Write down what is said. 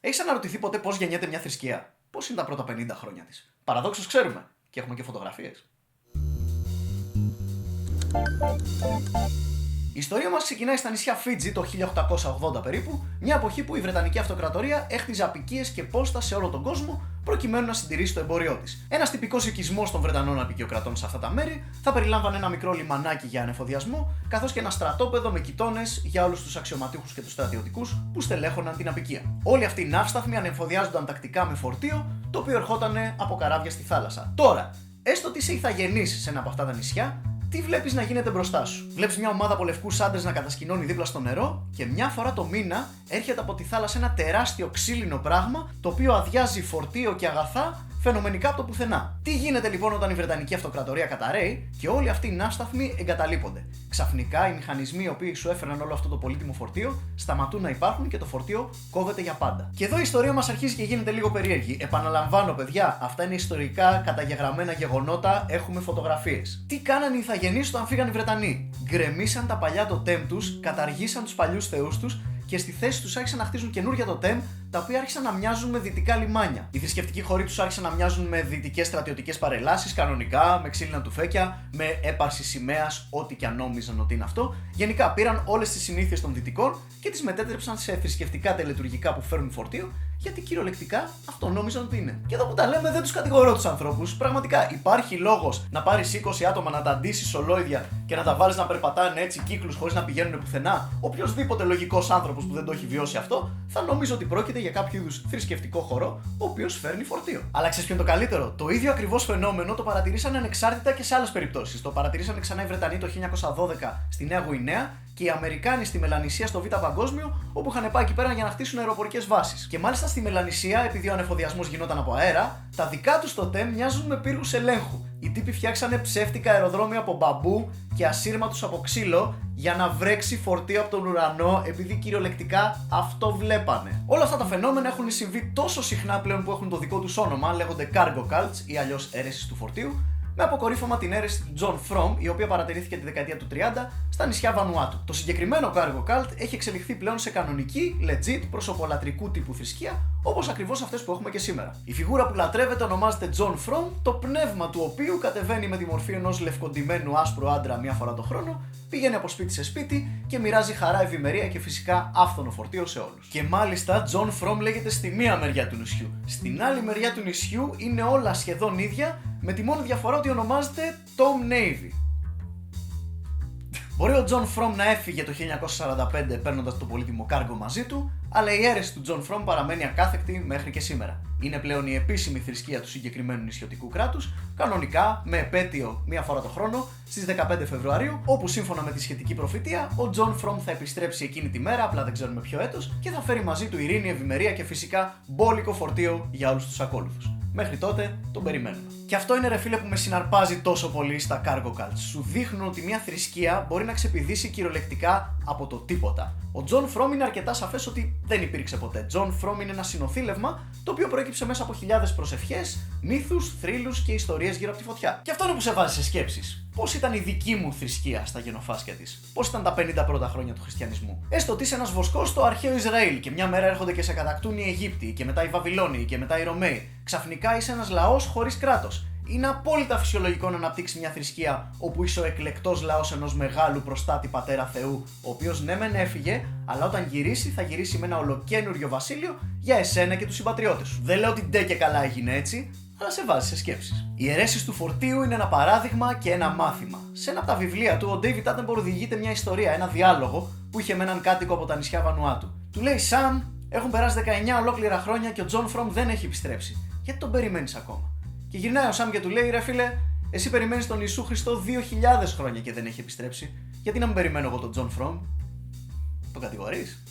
Έχεις αναρωτηθεί ποτέ πώς γεννιέται μια θρησκεία? Πώς είναι τα πρώτα 50 χρόνια της? Παραδόξως ξέρουμε και έχουμε και φωτογραφίες. Η ιστορία μας ξεκινάει στα νησιά Φίτζι το 1880 περίπου, μια εποχή που η Βρετανική Αυτοκρατορία έχτιζε αποικίες και πόστα σε όλο τον κόσμο προκειμένου να συντηρήσει το εμπόριό της. Ένας τυπικός οικισμός των Βρετανών αποικιοκρατών σε αυτά τα μέρη θα περιλάμβανε ένα μικρό λιμανάκι για ανεφοδιασμό, καθώς και ένα στρατόπεδο με κοιτώνες για όλους τους αξιωματούχους και τους στρατιωτικούς που στελέχωναν την αποικία. Όλοι αυτοί οι ναύσταθμοι ανεφοδιάζονταν τακτικά με φορτίο, το οποίο ερχόταν από καράβια στη θάλασσα. Τώρα, έστω ότι είσαι ηθαγενής σε ένα από αυτά τα νησιά, τι βλέπεις να γίνεται μπροστά σου? Βλέπεις μια ομάδα από λευκούς άντρες να κατασκηνώνει δίπλα στο νερό και μια φορά το μήνα έρχεται από τη θάλασσα ένα τεράστιο ξύλινο πράγμα το οποίο αδειάζει φορτίο και αγαθά φαινομενικά από το πουθενά. Τι γίνεται λοιπόν όταν η Βρετανική Αυτοκρατορία καταρρέει και όλοι αυτοί οι ναύσταθμοι εγκαταλείπονται? Ξαφνικά οι μηχανισμοί οι οποίοι σου έφεραν όλο αυτό το πολύτιμο φορτίο σταματούν να υπάρχουν και το φορτίο κόβεται για πάντα. Και εδώ η ιστορία μας αρχίζει και γίνεται λίγο περίεργη. Επαναλαμβάνω, παιδιά, αυτά είναι ιστορικά καταγεγραμμένα γεγονότα, έχουμε φωτογραφίες. Τι κάνανε οι ηθαγενείς όταν φύγαν οι Βρετανοί? Γκρεμίσαν τα παλιά τοτέμ τους, καταργήσαν τους παλιούς θεούς τους και στη θέση τους άρχισαν να χτίζουν καινούργια τοτέμ, τα οποία άρχισαν να μοιάζουν με δυτικά λιμάνια. Οι θρησκευτικοί χωροί τους άρχισαν να μοιάζουν με δυτικές στρατιωτικές παρελάσεις, κανονικά, με ξύλινα τουφέκια, με έπαρση σημαίας, ό,τι και αν νόμιζαν ότι είναι αυτό. Γενικά πήραν όλες τις συνήθειες των δυτικών και τις μετέτρεψαν σε θρησκευτικά τελετουργικά που φέρνουν φορτίο, γιατί κυριολεκτικά αυτό νόμιζαν ότι είναι. Και εδώ που τα λέμε, δεν τους κατηγορώ τους ανθρώπους. Πραγματικά υπάρχει λόγος να πάρεις 20 άτομα, να τα αντίσεις ολόιδια και να τα βάλεις να περπατάνε έτσι κύκλους χωρίς να πηγαίνουν πουθενά? Οποιοσδήποτε λογικός άνθρωπος που δεν το έχει βιώσει αυτό θα νομίζει ότι πρόκειται για κάποιο είδους θρησκευτικό χορό, ο οποίος φέρνει φορτίο. Αλλά ξέρεις ποιο είναι το καλύτερο? Το ίδιο ακριβώς φαινόμενο το παρατηρήσαν ανεξάρτητα και σε άλλες περιπτώσεις. Το παρατηρήσαν ξανά οι Βρετανοί το 1912 στη Νέα Γουινέα και οι Αμερικάνοι στη Μελανησία στο Β' Παγκόσμιο, όπου είχαν πάει εκεί πέρα για να χτίσουν αεροπορικές βάσεις. Και μάλιστα στη Μελανησία, επειδή ο ανεφοδιασμός γινόταν από αέρα, τα δικά τους τοτέμ μοιάζουν με πύργους ελέγχου. Οι τύποι φτιάξανε ψεύτικα αεροδρόμια από μπαμπού και ασύρματους από ξύλο για να βρέξει φορτίο από τον ουρανό, επειδή κυριολεκτικά αυτό βλέπανε. Όλα αυτά τα φαινόμενα έχουν συμβεί τόσο συχνά πλέον που έχουν το δικό τους όνομα, λέγονται cargo cults ή αλλιώς αίρεσης του φορτίου, με αποκορύφωμα την αίρεση του John Frum, η οποία παρατηρήθηκε τη δεκαετία του 30 στα νησιά Βανουάτου. Το συγκεκριμένο cargo cult έχει εξελιχθεί πλέον σε κανονική, legit, προσωπολατρικού τύπου θρησκεία, όπως ακριβώς αυτές που έχουμε και σήμερα. Η φιγούρα που λατρεύεται ονομάζεται John Frum, το πνεύμα του οποίου κατεβαίνει με τη μορφή ενός λευκοντυμένου άσπρου άντρα μία φορά το χρόνο, πηγαίνει από σπίτι σε σπίτι και μοιράζει χαρά, ευημερία και φυσικά άφθονο φορτίο σε όλους. Και μάλιστα John Frum λέγεται στη μία μεριά του νησιού. Στην άλλη μεριά του νησιού είναι όλα σχεδόν ίδια, με τη μόνη διαφορά ότι ονομάζεται Tom Navy. Μπορεί ο John Frum να έφυγε το 1945 παίρνοντας το πολύτιμο κάργο μαζί του, αλλά η αίρεση του John Frum παραμένει ακάθεκτη μέχρι και σήμερα. Είναι πλέον η επίσημη θρησκεία του συγκεκριμένου νησιωτικού κράτους, κανονικά με επέτειο μία φορά το χρόνο στις 15 Φεβρουαρίου, όπου σύμφωνα με τη σχετική προφητεία, ο John Frum θα επιστρέψει εκείνη τη μέρα, απλά δεν ξέρουμε ποιο έτος, και θα φέρει μαζί του ειρήνη, ευημερία και φυσικά μπόλικο φορτίο για όλους τους ακόλουθους. Μέχρι τότε τον περιμένουμε. Και αυτό είναι, ρε φίλε, που με συναρπάζει τόσο πολύ στα cargo cults. Σου δείχνουν ότι μια θρησκεία μπορεί να ξεπηδήσει κυριολεκτικά από το τίποτα. Ο John Frum είναι αρκετά σαφές ότι δεν υπήρξε ποτέ. John Frum είναι ένα συνοθήλευμα το οποίο προέκυψε μέσα από χιλιάδες προσευχές, μύθους, θρύλους και ιστορίες γύρω από τη φωτιά. Και αυτό είναι που σε βάζει σε σκέψεις. Πώς ήταν η δική μου θρησκεία στα γενοφάσκια της? Πώς ήταν τα 50 πρώτα χρόνια του χριστιανισμού? Έστω ότι είσαι ένας βοσκός στο αρχαίο Ισραήλ και μια μέρα έρχονται και σε κατακτούν οι Αιγύπτιοι και μετά οι Βαβυλώνιοι και μετά οι Ρωμαίοι. Ξαφνικά είσαι ένας λαός χωρίς κράτος. Είναι απόλυτα φυσιολογικό να αναπτύξει μια θρησκεία όπου είσαι ο εκλεκτός λαός ενός μεγάλου προστάτη πατέρα Θεού, ο οποίος ναι μεν έφυγε, αλλά όταν γυρίσει θα γυρίσει με ένα ολοκένουργιο βασίλειο για εσένα και τους συμπατριώτες σου. Δεν λέω ότι ντε και καλά έγινε έτσι, αλλά σε βάζει σε σκέψεις. Οι αιρέσεις του φορτίου είναι ένα παράδειγμα και ένα μάθημα. Σε ένα από τα βιβλία του, ο David Attenborough διηγείται μια ιστορία, ένα διάλογο που είχε με έναν κάτοικο από τα νησιά Βανουάτου. Του λέει: Σαν, έχουν περάσει 19 ολόκληρα χρόνια και ο John Frum δεν έχει επιστρέψει. Γιατί τον περιμένεις ακόμα? Και γυρνάει ο Σαμ και του λέει: Ρε φίλε, εσύ περιμένεις τον Ιησού Χριστό 2.000 χρόνια και δεν έχει επιστρέψει. Γιατί να μην περιμένω εγώ τον John Frum? Το κατηγορείς?